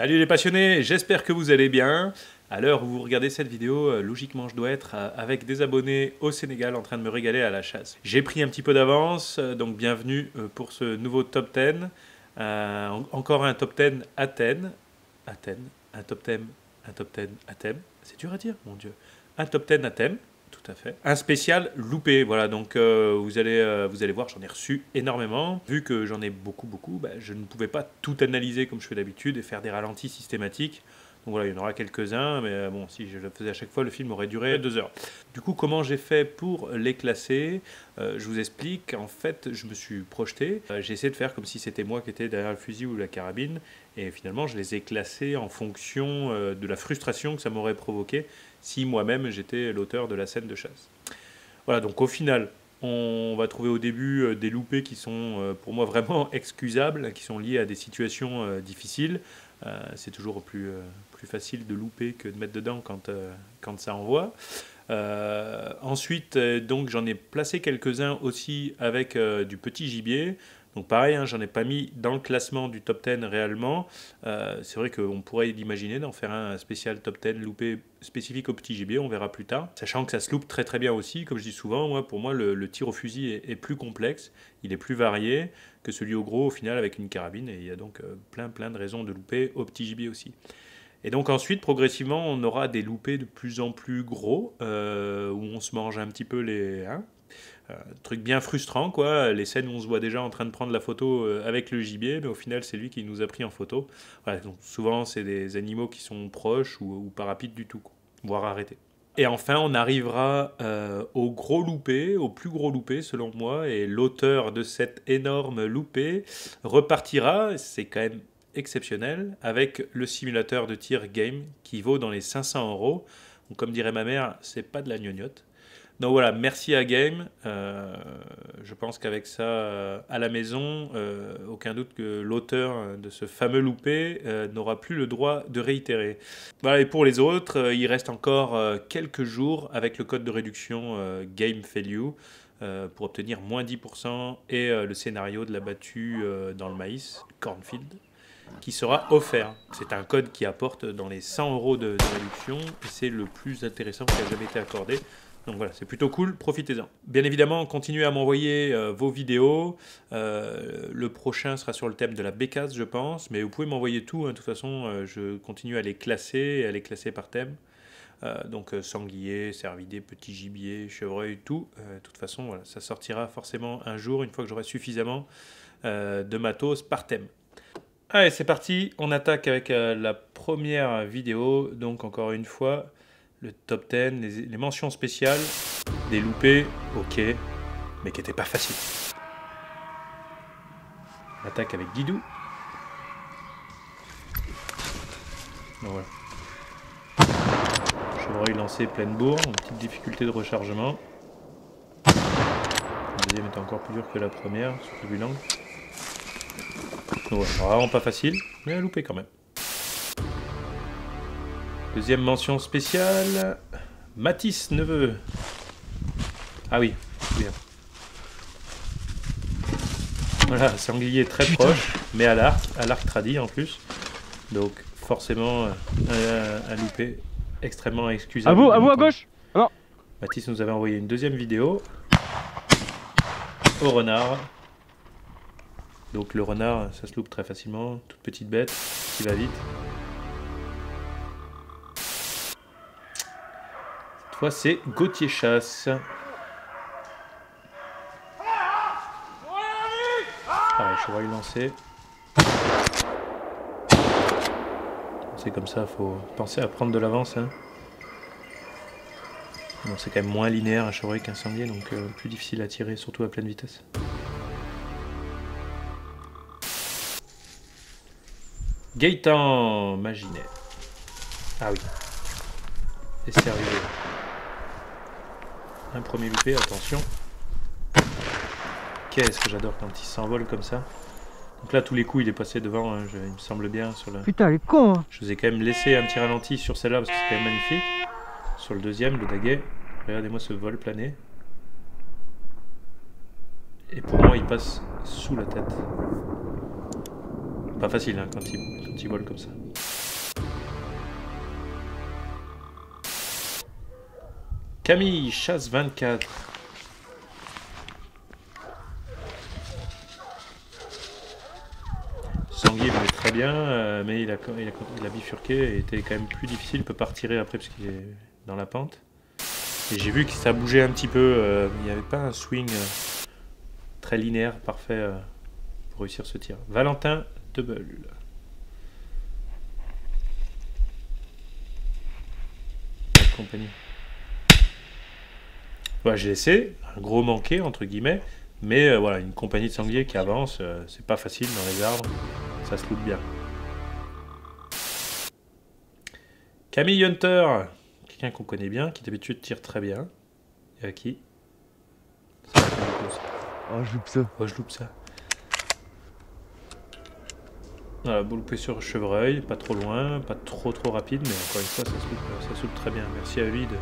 Salut les passionnés, j'espère que vous allez bien. À l'heure où vous regardez cette vidéo, logiquement je dois être avec des abonnés au Sénégal en train de me régaler à la chasse. J'ai pris un petit peu d'avance, donc bienvenue pour ce nouveau top 10. Encore un top 10 Athènes. Athènes, un top 10, un top 10 Athènes. C'est dur à dire, mon Dieu. Un top 10 Athènes. Tout à fait. Un spécial loupé, voilà, donc vous allez voir, j'en ai reçu énormément. Vu que j'en ai beaucoup, je ne pouvais pas tout analyser comme je fais d'habitude et faire des ralentis systématiques. Donc voilà, il y en aura quelques-uns, mais bon, si je le faisais à chaque fois, le film aurait duré 2 heures. Du coup, comment j'ai fait pour les classer? Je vous explique, en fait, je me suis projeté. J'ai essayé de faire comme si c'était moi qui étais derrière le fusil ou la carabine. Et finalement, je les ai classés en fonction de la frustration que ça m'aurait provoqué si moi-même j'étais l'auteur de la scène de chasse. Voilà, donc au final, on va trouver au début des loupés qui sont pour moi vraiment excusables, qui sont liés à des situations difficiles. C'est toujours plus facile de louper que de mettre dedans quand ça envoie. Ensuite, donc j'en ai placé quelques-uns aussi avec du petit gibier. Donc pareil, hein, j'en ai pas mis dans le classement du top 10 réellement. C'est vrai qu'on pourrait imaginer d'en faire un spécial top 10 loupé spécifique au petit gibier, on verra plus tard. Sachant que ça se loupe très très bien aussi, comme je dis souvent, pour moi le tir au fusil est plus complexe, il est plus varié que celui au gros au final avec une carabine, et il y a donc plein de raisons de louper au petit gibier aussi. Et donc ensuite, progressivement, on aura des loupés de plus en plus gros, où on se mange un petit peu les... truc bien frustrant, quoi. Les scènes où on se voit déjà en train de prendre la photo avec le gibier, mais au final, c'est lui qui nous a pris en photo. Voilà, donc souvent, c'est des animaux qui sont proches ou pas rapides du tout, quoi, voire arrêtés. Et enfin, on arrivera au gros loupé, au plus gros loupé selon moi, et l'auteur de cet énorme loupé repartira, c'est quand même exceptionnel, avec le simulateur de tir Game qui vaut dans les 500 €. Donc, comme dirait ma mère, c'est pas de la gnognotte. Donc voilà, merci à Game. Je pense qu'avec ça à la maison, aucun doute que l'auteur de ce fameux loupé n'aura plus le droit de réitérer. Voilà, et pour les autres, il reste encore quelques jours avec le code de réduction GameFailU pour obtenir moins 10% et le scénario de la battue dans le maïs, Cornfield, qui sera offert. C'est un code qui apporte dans les 100 € de réduction et c'est le plus intéressant qui a jamais été accordé. Donc voilà, c'est plutôt cool, profitez-en. Bien évidemment, continuez à m'envoyer vos vidéos. Le prochain sera sur le thème de la bécasse, je pense. Mais vous pouvez m'envoyer tout. Hein. De toute façon, je continue à les classer par thème. Donc sanglier, cervidé, petit gibier, chevreuil, tout. De toute façon, voilà, ça sortira forcément un jour, une fois que j'aurai suffisamment de matos par thème. Allez, c'est parti. On attaque avec la première vidéo. Donc encore une fois... le top 10, les mentions spéciales, des loupés, ok, mais qui n'étaient pas faciles. On attaque avec Guidou. Donc voilà. Chevreuil lancé pleine bourre, une petite difficulté de rechargement. La deuxième était encore plus dure que la première, surtout vu l'angle. Donc voilà, vraiment pas facile, mais à louper quand même. Deuxième mention spéciale, Mathis Neveu. Ah oui, bien. Voilà, sanglier très proche, mais à l'arc tradi en plus. Donc forcément un loupé extrêmement excusable. À vous à gauche. Alors. Mathis nous avait envoyé une deuxième vidéo au renard. Donc le renard, ça se loupe très facilement, toute petite bête qui va vite. C'est Gauthier Chasse. Pareil, chevreuil lancé. C'est comme ça, faut penser à prendre de l'avance. Hein. Bon, c'est quand même moins linéaire un chevreuil qu'un sanglier, donc plus difficile à tirer, surtout à pleine vitesse. Gaëtan Maginet. Ah oui. Et sérieux. Un premier loupé, attention. Qu'est-ce que j'adore quand il s'envole comme ça. Donc là, tous les coups, il est passé devant, hein, il me semble bien. Sur le... Putain, elle est con, hein. Je vous ai quand même laissé un petit ralenti sur celle-là, parce que c'est quand même magnifique. Sur le deuxième, le daguet. Regardez-moi ce vol plané. Et pour moi, il passe sous la tête. Pas facile, hein, quand il vole comme ça. Camille, chasse 24. Sanglier venait très bien, mais il a bifurqué et était quand même plus difficile. Il ne peut pas retirer après parce qu'il est dans la pente. Et j'ai vu que ça bougeait un petit peu. Il n'y avait pas un swing très linéaire, parfait pour réussir ce tir. Valentin Double. Compagnie. Voilà, j'ai laissé un gros manqué entre guillemets, mais voilà, une compagnie de sangliers qui avance, c'est pas facile dans les arbres, ça se loupe bien. Camille Hunter, quelqu'un qu'on connaît bien, qui d'habitude tire très bien. Et à qui? Oh, je loupe ça. Oh, je loupe ça. Voilà, beau loupé sur chevreuil, pas trop loin, pas trop rapide, mais encore une fois, ça se loupe très bien. Merci à lui de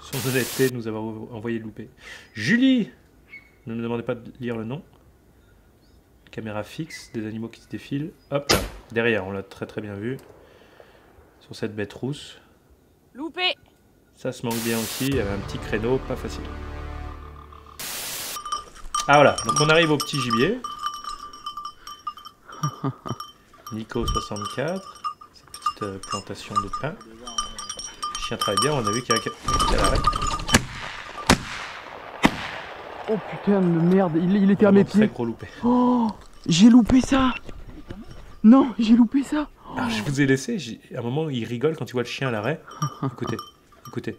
son honnêteté de nous avoir envoyé le loupé. Julie, ne me demandez pas de lire le nom. Caméra fixe, des animaux qui se défilent. Hop, là, derrière, on l'a très bien vu. Sur cette bête rousse. Loupé. Ça se manque bien aussi, il y avait un petit créneau, pas facile. Ah voilà, donc on arrive au petit gibier. Nico 64, cette petite plantation de pin. Le chien travaille bien, on a vu qu'il y a l'arrêt. Oh putain de merde, il était à mes pieds. Très gros loupé. Oh, j'ai loupé ça. Non, j'ai loupé ça. Alors, je vous ai laissé, à un moment il rigole quand il voit le chien à l'arrêt. Écoutez, écoutez.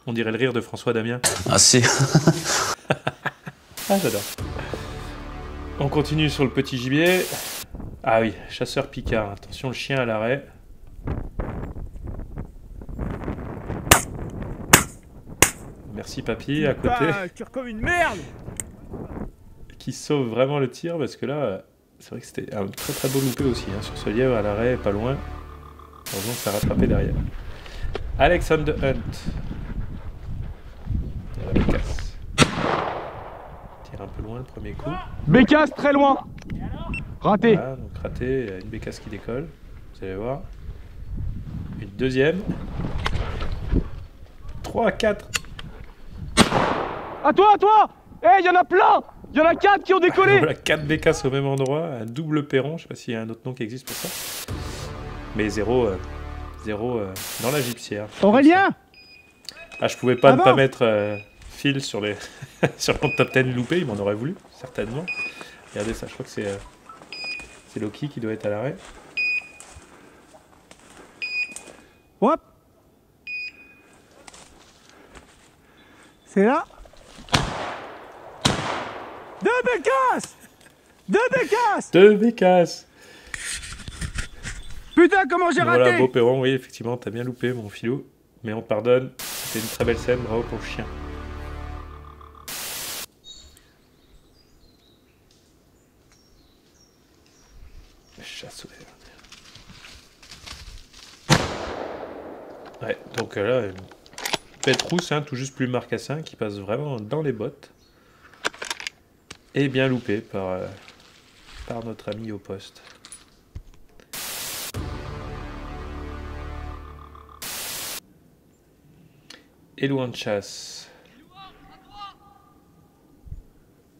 On dirait le rire de François Damien. Ah si. Ah j'adore. On continue sur le petit gibier. Ah oui, chasseur picard. Attention, le chien à l'arrêt. Merci papy, à côté. Tire comme une merde. Qui sauve vraiment le tir parce que là, c'est vrai que c'était un très beau loupé aussi. Hein, sur ce lièvre à l'arrêt, pas loin. Heureusement que ça a rattrapé derrière. Alexander Hunt. Il y a la bécasse. Tire un peu loin le premier coup. Bécasse très loin. Raté. Voilà, donc raté, une bécasse qui décolle. Vous allez voir. Une deuxième. 3, 4. À toi. Eh, il y en a plein. Il y en a 4 qui ont décollé. Voilà, 4 bécasses au même endroit, un double perron, je sais pas s'il y a un autre nom qui existe pour ça. Mais 0 dans la gypsière. Aurélien. Ah, je pouvais pas ne Avance. pas mettre Phil sur les sur mon top 10 loupé, il m'en aurait voulu, certainement. Regardez ça, je crois que c'est Loki qui doit être à l'arrêt. Hop. C'est là. Deux bécasses. 2 bécasses. Putain, comment j'ai Voilà, raté. beau perron, oui, effectivement, t'as bien loupé, mon filou. Mais on te pardonne, c'était une très belle scène, bravo pour le chien. Chasse au vert. Ouais, donc là, une bête rousse, hein, tout juste plus marcassin, qui passe vraiment dans les bottes. Et bien loupé par notre ami au poste. Et loin de chasse.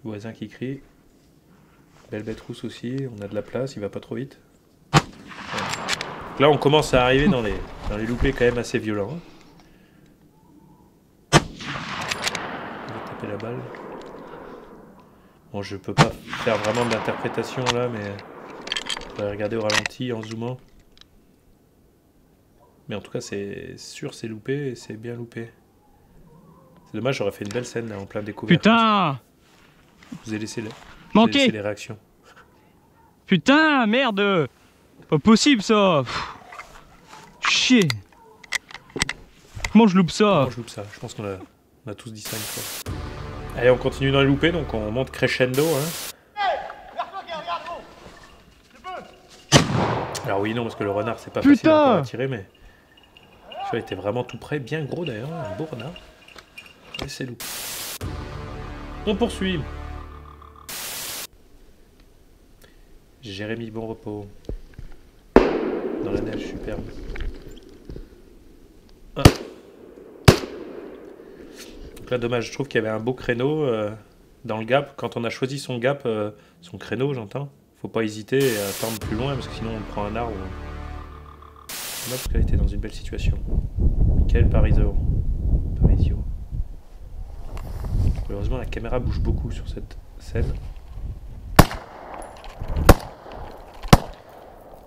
Le voisin qui crie. Belle bête rousse aussi, on a de la place, il va pas trop vite. Voilà. Donc là on commence à arriver dans les loupés quand même assez violents. On va taper la balle. Bon, je peux pas faire vraiment d'interprétation là, mais je vais regarder au ralenti en zoomant. Mais en tout cas c'est sûr, c'est loupé et c'est bien loupé. C'est dommage, j'aurais fait une belle scène là en plein découvert. Putain. Je vous ai laissé, Manqué. les réactions. Putain, merde. Pas possible ça. Chier. Comment je loupe ça? Comment je loupe ça? Je pense qu'on a tous dit ça une fois. Allez, on continue dans les loupés, donc on monte crescendo. Hein. Alors oui, non, parce que le renard, c'est pas facile encore à tirer, mais... celui-là était vraiment tout près, bien gros d'ailleurs, un beau renard. Et c'est loupé. On poursuit. Jérémy Bon Repos. Dans la neige, superbe. Ah. Donc là, dommage, je trouve qu'il y avait un beau créneau dans le gap. Quand on a choisi son gap, son créneau, j'entends, faut pas hésiter à attendre plus loin parce que sinon on prend un arbre. Dommage parce qu'elle était dans une belle situation. Michael Parisio. Heureusement, la caméra bouge beaucoup sur cette scène.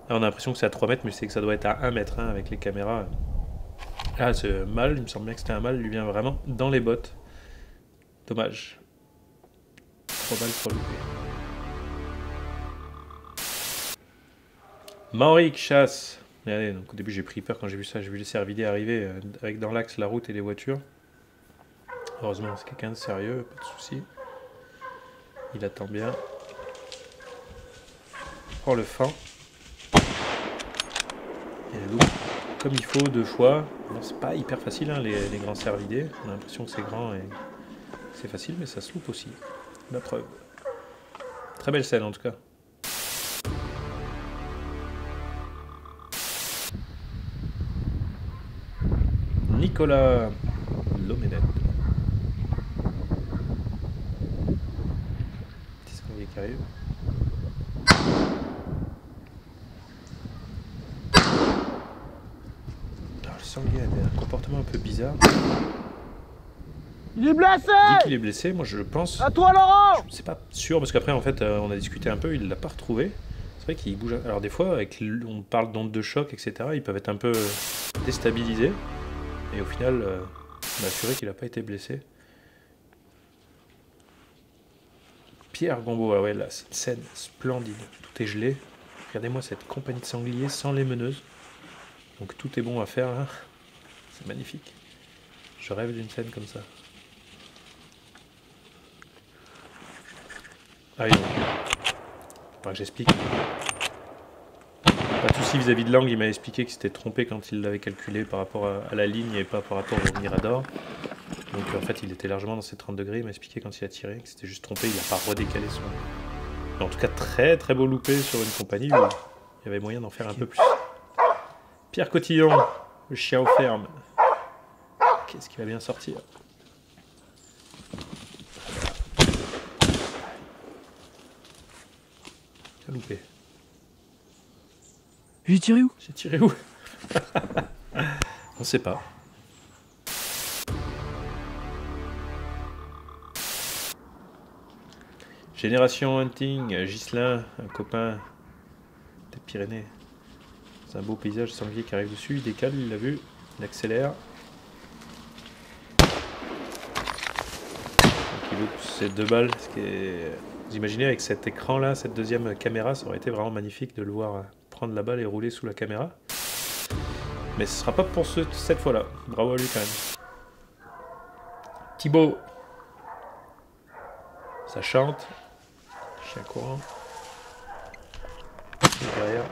Là, on a l'impression que c'est à 3 mètres, mais c'est que ça doit être à 1 mètre hein, avec les caméras. Ah, ce mâle, il me semble bien que c'était un mâle, lui vient vraiment dans les bottes. Dommage. 3 balles pour louper. Mauric chasse. Regardez, donc au début j'ai pris peur quand j'ai vu ça, j'ai vu les cervidés arriver avec dans l'axe la route et les voitures. Heureusement c'est quelqu'un de sérieux, pas de soucis. Il attend bien. Prends le fan. Et elle loupe comme il faut 2 fois. Bon, c'est pas hyper facile hein, les grands cervidés. On a l'impression que c'est grand et c'est facile, mais ça se loupe aussi. La preuve. Très belle scène en tout cas. Nicolas Loménette. Petit sanglier qui arrive. Alors, le sanglier avait un comportement un peu bizarre. Il est blessé! Dit qu'il est blessé, moi je pense. À toi, Laurent! C'est pas sûr parce qu'après en fait on a discuté un peu, il l'a pas retrouvé. C'est vrai qu'il bouge. Alors des fois, on parle d'ondes de choc, etc. Ils peuvent être un peu déstabilisés. Et au final, on a assuré qu'il n'a pas été blessé. Pierre Gombeau, ah ouais, là, c'est une scène splendide. Tout est gelé. Regardez-moi cette compagnie de sangliers sans les meneuses. Donc tout est bon à faire là. C'est magnifique. Je rêve d'une scène comme ça. Ah oui, donc. Faudra que j'explique. Pas de soucis vis-à-vis de l'angle, il m'a expliqué qu'il s'était trompé quand il l'avait calculé par rapport à la ligne et pas par rapport au mirador. Donc en fait il était largement dans ses 30 degrés, il m'a expliqué quand il a tiré, qu'il s'était juste trompé, il n'a pas redécalé son... Mais en tout cas très très beau loupé sur une compagnie où il y avait moyen d'en faire un peu plus. Pierre Cotillon, le chien aux fermes. Qu'est-ce qui va bien sortir? J'ai loupé. J'ai tiré où? J'ai tiré où? On sait pas. Génération Hunting, Ghislain, un copain des Pyrénées. C'est un beau paysage sanglier qui arrive dessus, il décale, il l'a vu, il accélère. Donc il loupe ces 2 balles. Ce qui est... Vous imaginez avec cet écran là, cette deuxième caméra, ça aurait été vraiment magnifique de le voir prendre la balle et rouler sous la caméra. Mais ce sera pas pour cette fois-là. Bravo à lui quand même. Thibaut. Ça chante. Chien courant. Derrière.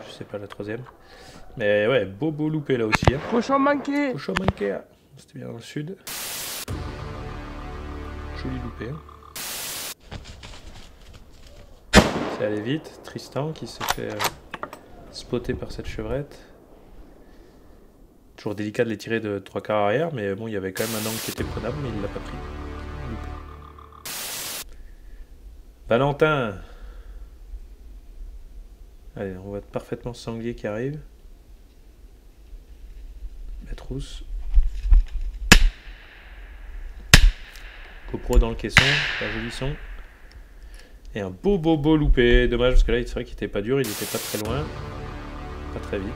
Je sais pas la 3e. Mais ouais, beau loupé là aussi. Hein. Cochon manqué! Cochon manqué. C'était bien dans le sud. Joli loupé. Hein. C'est allé vite. Tristan qui s'est fait spotter par cette chevrette. Toujours délicat de les tirer de 3/4 arrière, mais bon, il y avait quand même un angle qui était prenable, mais il l'a pas pris. Loupé. Valentin. Allez, on voit parfaitement ce sanglier qui arrive. La trousse. GoPro dans le caisson, un joli son. Et un beau loupé. Dommage parce que là, c'est vrai qu'il était pas dur, il était pas très loin. Pas très vite.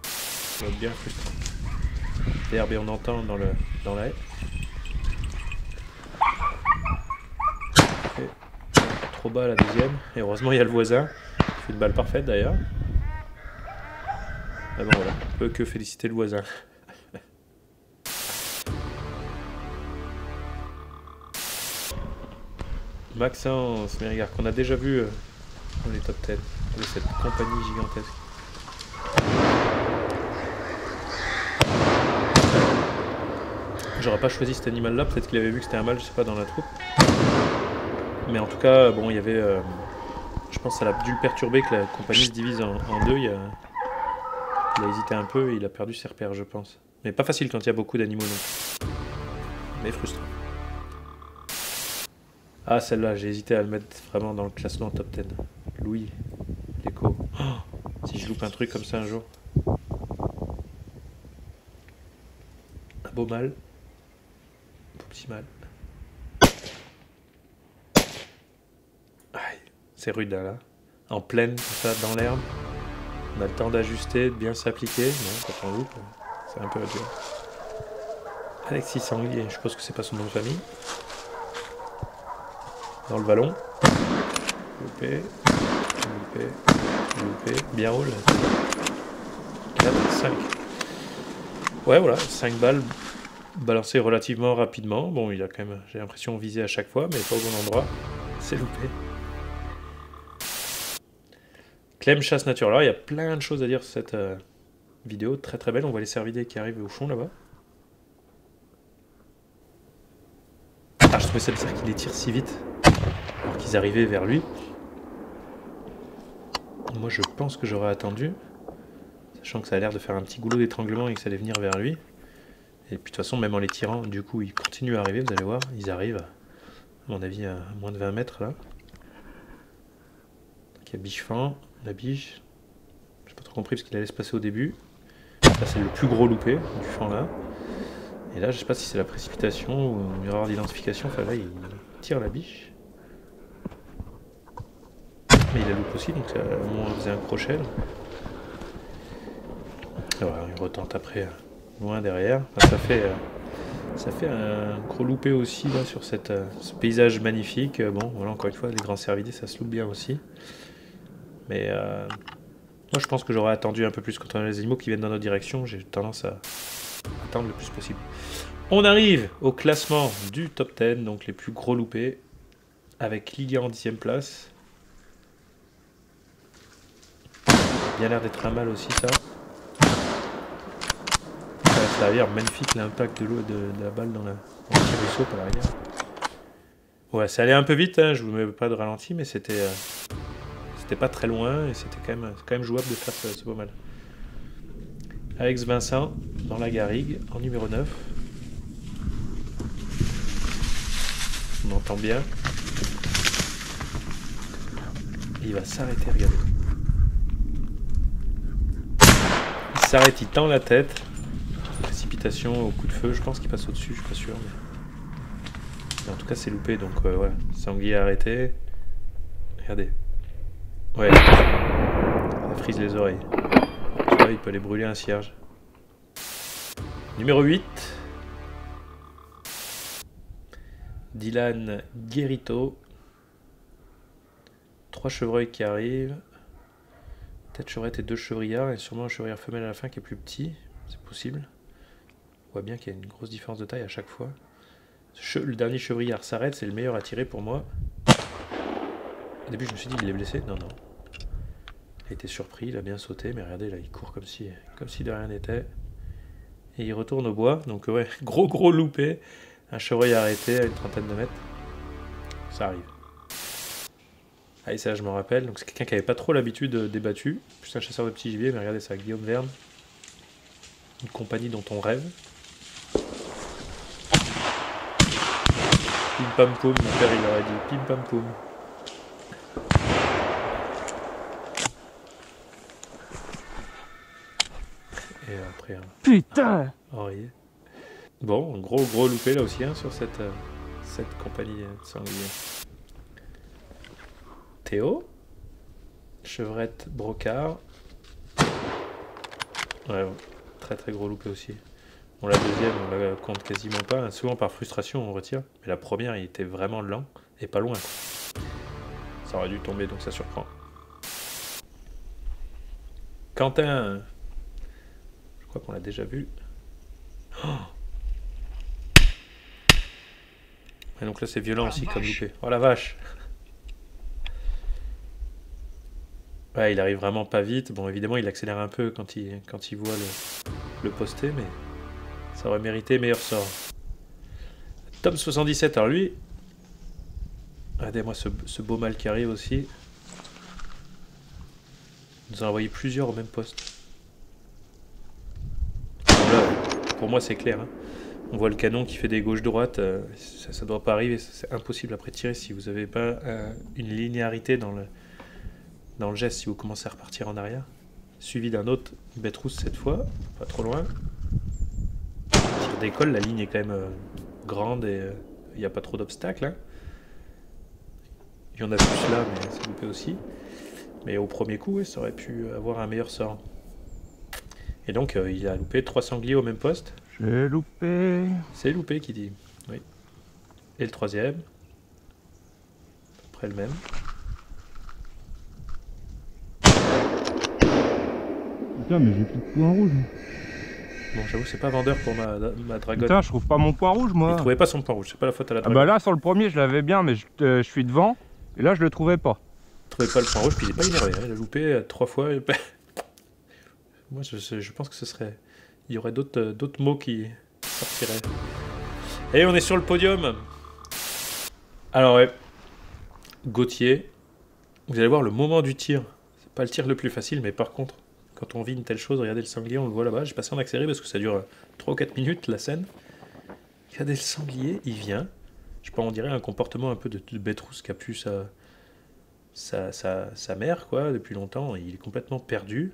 Ça va être bien frustrant. L'herbe et on entend dans la haie. Et trop bas la deuxième. Et heureusement, il y a le voisin. Il fait une balle parfaite d'ailleurs. Ah bon, voilà. On peut que féliciter le voisin. Maxence, mais regarde, qu'on a déjà vu dans les top 10, avec cette compagnie gigantesque. J'aurais pas choisi cet animal là, peut-être qu'il avait vu que c'était un mâle, je sais pas, dans la troupe. Mais en tout cas, bon, il y avait... je pense que ça a dû le perturber que la compagnie se divise en deux. Il a hésité un peu et il a perdu ses repères, je pense. Mais pas facile quand il y a beaucoup d'animaux non. Mais frustrant. Ah, celle-là, j'ai hésité à le mettre vraiment dans le classement top 10. Louis, l'écho. Oh, si je loupe un truc comme ça un jour. Un beau mâle. Un beau petit mâle. Aïe, c'est rude là. En pleine, comme ça, dans l'herbe. On a le temps d'ajuster, de bien s'appliquer. Non, quand on loupe, c'est un peu dur. Alexis Sanglier, je pense que c'est pas son nom de famille. Dans le vallon. Loupé. Loupé. Loupé. Bien roule. 4, 5. Ouais, voilà, 5 balles balancées relativement rapidement. Bon, il a quand même, j'ai l'impression, visé à chaque fois, mais pas au bon endroit. C'est loupé. Clem chasse nature. Alors, il y a plein de choses à dire sur cette vidéo. Très très belle. On voit les cervidés qui arrivent au fond là-bas. Ah, je trouvais ça bizarre qu'il les tire si vite. Alors qu'ils arrivaient vers lui. Moi, je pense que j'aurais attendu. Sachant que ça a l'air de faire un petit goulot d'étranglement et que ça allait venir vers lui. Et puis de toute façon, même en les tirant, du coup, ils continuent à arriver. Vous allez voir, ils arrivent, à mon avis, à moins de 20 mètres là. Donc il y a biche-fan, la biche. J'ai pas trop compris parce qu'il allait se passer au début. Là, c'est le plus gros loupé du fan là. Et là, je sais pas si c'est la précipitation ou une erreur d'identification. Enfin là, il tire la biche. Mais il la loupe aussi, donc ça au moins faisait un crochet. Voilà, il retente après loin derrière. Enfin, ça fait un gros loupé aussi là sur ce paysage magnifique. Bon, voilà, encore une fois, les grands cervidés, ça se loupe bien aussi. Mais moi, je pense que j'aurais attendu un peu plus quand on a les animaux qui viennent dans notre direction. J'ai tendance à attendre le plus possible. On arrive au classement du top 10, donc les plus gros loupés, avec Lilian en 10e place. Bien l'air d'être un mâle aussi, ça. À l'arrière, magnifique l'impact de l'eau de la balle dans le petit ruisseau par l'arrière. Ouais, ça allait un peu vite, hein, je vous mets pas de ralenti, mais c'était pas très loin et c'était quand même jouable de faire ce beau mal. Alex Vincent dans la garrigue en numéro 9. On entend bien. Et il va s'arrêter, regardez. Il s'arrête, il tend la tête. Précipitation au coup de feu, je pense qu'il passe au-dessus, je suis pas sûr. Mais en tout cas, c'est loupé, donc voilà. Sanglier arrêté. Regardez. Ouais. Ça frise les oreilles. Tu vois, il peut aller brûler un cierge. Numéro 8. Dylan Guerrito. 3 chevreuils qui arrivent. Peut-être chevrette et 2 chevriards, et sûrement un chevrillard femelle à la fin qui est plus petit. C'est possible. On voit bien qu'il y a une grosse différence de taille à chaque fois. Le dernier chevrillard s'arrête, c'est le meilleur à tirer pour moi. Au début, je me suis dit, il est blessé. Non, non. Il a été surpris, il a bien sauté, mais regardez, là, il court comme si de rien n'était. Et il retourne au bois, donc ouais, gros loupé. Un chevreuil arrêté à une trentaine de mètres. Ça arrive. Ah, et ça, je me rappelle. Donc, c'est quelqu'un qui n'avait pas trop l'habitude des battus. Plus un chasseur de petits gibiers, mais regardez ça, Guillaume Verne. Une compagnie dont on rêve. Pim pam poum, mon père il aurait dit pim pam poum. Et après, Putain! Henri. Bon, gros loupé là aussi hein, sur cette compagnie sanglier. Théo. Chevrette brocard. Ouais, très gros loupé aussi. Bon, la deuxième, on la compte quasiment pas. Hein. Souvent par frustration, on retire. Mais la première, il était vraiment lent et pas loin. Ça aurait dû tomber, donc ça surprend. Quentin. Je crois qu'on l'a déjà vu. Oh, et donc là, c'est violent aussi comme loupé. Oh la vache! Ouais, il arrive vraiment pas vite. Bon, évidemment, il accélère un peu quand il voit le poster, mais ça aurait mérité meilleur sort. Tom 77, alors lui... Regardez-moi ce beau mâle qui arrive aussi. Il nous a envoyé plusieurs au même poste. Bon, là, pour moi c'est clair. Hein. On voit le canon qui fait des gauches-droites, ça doit pas arriver, c'est impossible après tirer si vous n'avez pas une linéarité dans le geste, si vous commencez à repartir en arrière. Suivi d'un autre bête rousse cette fois, pas trop loin. Tir d'école, la ligne est quand même grande et il n'y a pas trop d'obstacles. Hein. Il y en a plus là, mais c'est loupé aussi. Mais au premier coup, ouais, ça aurait pu avoir un meilleur sort. Et donc, il a loupé 3 sangliers au même poste. J'ai loupé. C'est loupé qui dit. Oui. Et le troisième. Après le même. Putain, mais j'ai plus de point rouge. Bon, j'avoue, c'est pas vendeur pour ma dragonne. Putain, je trouve pas mon point rouge, moi. Il trouvait pas son point rouge, c'est pas la faute à la Ah dragonne. bah là, sur le premier, je l'avais bien, mais je suis devant. Et là, je le trouvais pas. Il trouvait pas le point rouge, puis il est pas énervé. Hein. Il a loupé 3 fois. Moi, je pense que ce serait... Il y aurait d'autres mots qui sortiraient. Et on est sur le podium. Alors, ouais. Gauthier. Vous allez voir le moment du tir. C'est pas le tir le plus facile, mais par contre, quand on vit une telle chose, regardez le sanglier, on le voit là-bas. J'ai passé en accéléré parce que ça dure 3 ou 4 minutes, la scène. Regardez le sanglier, il vient. Je sais pas, on dirait un comportement un peu de bête rousse qui a pu sa mère, quoi, depuis longtemps. Il est complètement perdu.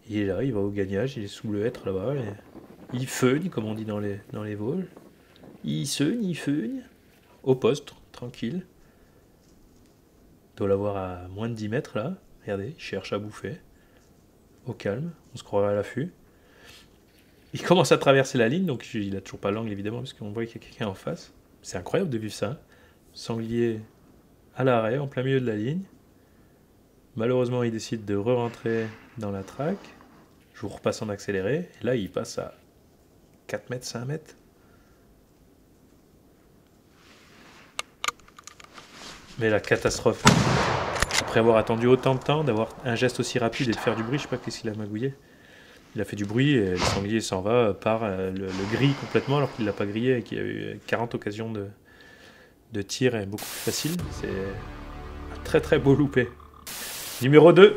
Il est là, il va au gagnage, il est sous le hêtre là-bas. Il feugne, comme on dit dans les Vosges. Il feugne. Au poste, tranquille. Il doit l'avoir à moins de 10 mètres là. Regardez, il cherche à bouffer. Au calme, on se croirait à l'affût. Il commence à traverser la ligne, donc il a toujours pas l'angle évidemment, parce qu'on voit qu'il y a quelqu'un en face. C'est incroyable de vivre ça. Sanglier à l'arrêt, en plein milieu de la ligne. Malheureusement, il décide de re-rentrer dans la track. Je vous repasse en accéléré. Et là, il passe à 4 mètres, 5 mètres. Mais la catastrophe. Après avoir attendu autant de temps, d'avoir un geste aussi rapide et de faire du bruit, je sais pas qu'est-ce qu'il a magouillé. Il a fait du bruit et le sanglier s'en va, part le grille complètement alors qu'il l'a pas grillé et qu'il a eu 40 occasions de tir et beaucoup plus facile. C'est un très très beau loupé. Numéro 2,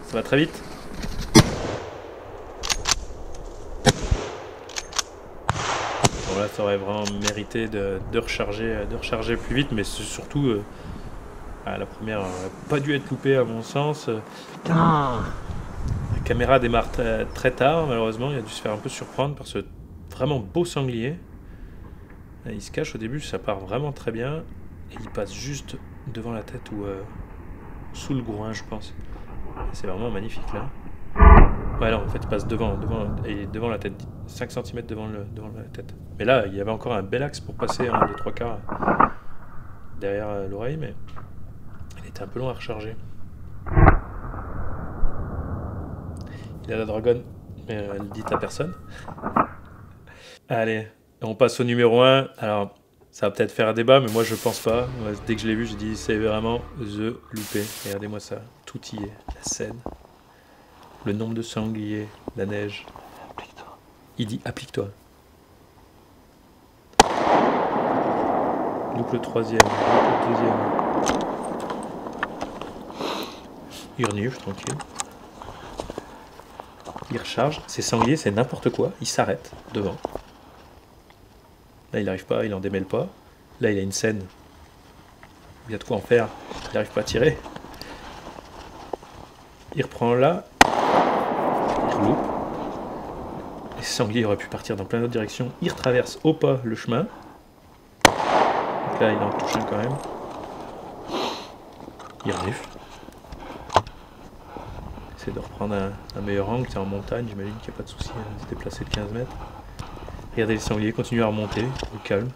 ça va très vite. Bon là, ça aurait vraiment mérité de recharger plus vite, mais surtout, la première n'aurait pas dû être loupée à mon sens. La caméra démarre très tard, malheureusement, il a dû se faire un peu surprendre par ce vraiment beau sanglier. Il se cache au début, ça part vraiment très bien, et il passe juste devant la tête ou sous le groin, je pense. C'est vraiment magnifique là. Ouais, non, en fait, il passe devant la tête, 5 cm devant la tête. Mais là, il y avait encore un bel axe pour passer en 2-3 quarts derrière l'oreille, mais il était un peu long à recharger. Il a la dragonne, mais elle ne dit à personne. Allez, on passe au numéro 1. Alors, ça va peut-être faire un débat, mais moi je pense pas. Dès que je l'ai vu, j'ai dit c'est vraiment the loupé. Regardez-moi ça, tout y est, la scène, le nombre de sangliers, la neige. Applique-toi. Il dit applique-toi. Loupe le troisième, loupe le deuxième. Il renifle, tranquille. Il recharge. Ces sangliers, c'est n'importe quoi. Il s'arrête devant. Là, il n'arrive pas, il en démêle pas. Là, il a une scène. Il y a de quoi en faire. Il n'arrive pas à tirer. Il reprend là. Il reloupe. Les sangliers auraient pu partir dans plein d'autres directions. Il retraverse au pas le chemin. Donc là, il en touche un quand même. Il renifle. Il essaie de reprendre un meilleur angle. C'est en montagne, j'imagine qu'il n'y a pas de souci à se déplacer de 15 mètres. Regardez les sangliers, continuent à remonter, au calme.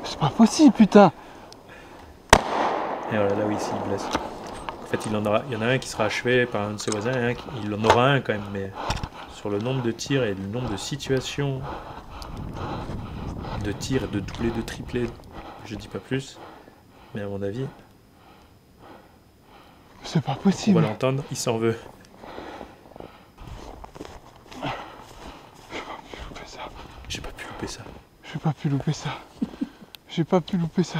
C'est pas possible, putain. Et voilà, là où il s'y blesse. En fait, il y en a un qui sera achevé par un de ses voisins, et il en aura un quand même, mais sur le nombre de tirs et le nombre de situations de tirs, de doublés, de triplés, je dis pas plus, mais à mon avis, C'est pas on possible. va l'entendre, il s'en veut. J'ai pas pu louper ça. J'ai pas pu louper ça. J'ai pas pu louper ça.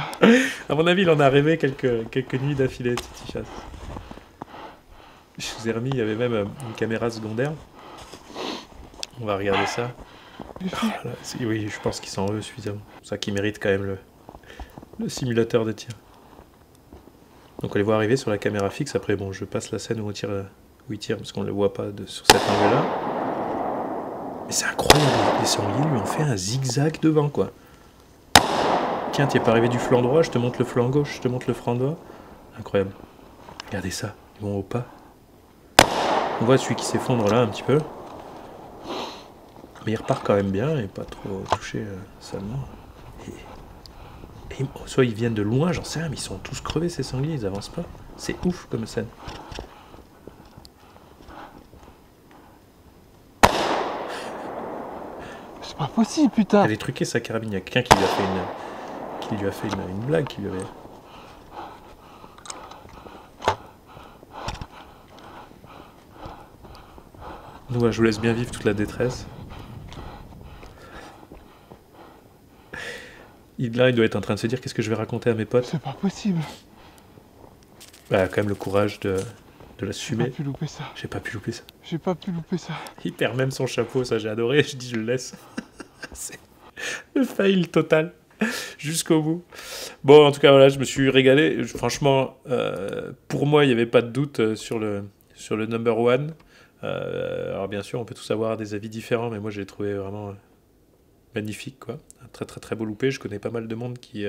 À mon avis, il en a rêvé quelques nuits d'affilée, Titi Chasse. Je vous ai remis, il y avait même une caméra secondaire. On va regarder ça. Là, oui, je pense qu'ils sont eux suffisamment. C'est ça qui mérite quand même le simulateur de tir. Donc on les voit arriver sur la caméra fixe. Après, bon, je passe la scène où il tire parce qu'on ne le voit pas sur cet angle-là. Mais c'est incroyable, les sangliers lui ont fait un zigzag devant, quoi. Tiens, t'es pas arrivé du flanc droit, je te montre le flanc gauche, je te montre le flanc droit. Incroyable. Regardez ça, ils vont au pas. On voit celui qui s'effondre là un petit peu. Mais il repart quand même bien et pas trop touché salement. Et soit ils viennent de loin, j'en sais rien, mais ils sont tous crevés ces sangliers, ils avancent pas. C'est ouf comme scène. C'est pas possible, putain. Elle est truquée sa carabine, il y a quelqu'un qui lui a fait une blague qui lui avait... Donc voilà, je vous laisse bien vivre toute la détresse. Là, il doit être en train de se dire qu'est-ce que je vais raconter à mes potes. C'est pas possible. Bah, quand même le courage de l'assumer. J'ai pas pu louper ça. J'ai pas pu louper ça. J'ai pas pu louper ça. Il perd même son chapeau, ça j'ai adoré, je dis je le laisse. C'est le fail total, jusqu'au bout. Bon, en tout cas, voilà, je me suis régalé. Franchement, pour moi, il n'y avait pas de doute sur le number one. Alors bien sûr, on peut tous avoir des avis différents, mais moi, je l'ai trouvé vraiment magnifique, quoi. Un très très très beau loupé. Je connais pas mal de monde qui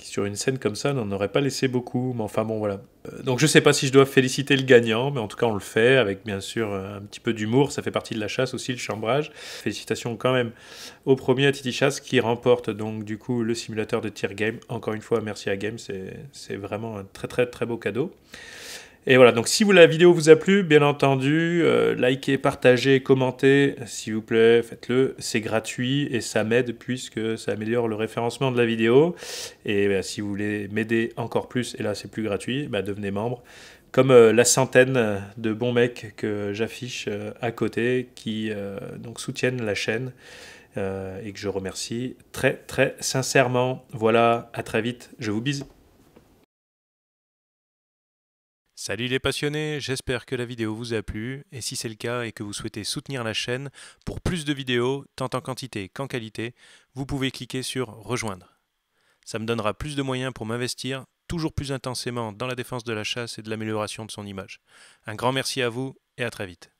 sur une scène comme ça n'en aurait pas laissé beaucoup, mais enfin bon voilà. Donc je sais pas si je dois féliciter le gagnant, mais en tout cas on le fait avec bien sûr un petit peu d'humour, ça fait partie de la chasse aussi, le chambrage. Félicitations quand même au premier à Titi Chasse qui remporte donc du coup le simulateur de tir game. Encore une fois merci à Game, c'est vraiment un très très très beau cadeau. Et voilà, donc si la vidéo vous a plu, bien entendu, likez, partagez, commentez, s'il vous plaît, faites-le. C'est gratuit et ça m'aide puisque ça améliore le référencement de la vidéo. Et si vous voulez m'aider encore plus, et là c'est plus gratuit, devenez membre. Comme la centaine de bons mecs que j'affiche à côté qui donc soutiennent la chaîne et que je remercie très très sincèrement. Voilà, à très vite, je vous bise. Salut les passionnés, j'espère que la vidéo vous a plu et si c'est le cas et que vous souhaitez soutenir la chaîne pour plus de vidéos, tant en quantité qu'en qualité, vous pouvez cliquer sur rejoindre. Ça me donnera plus de moyens pour m'investir toujours plus intensément dans la défense de la chasse et de l'amélioration de son image. Un grand merci à vous et à très vite.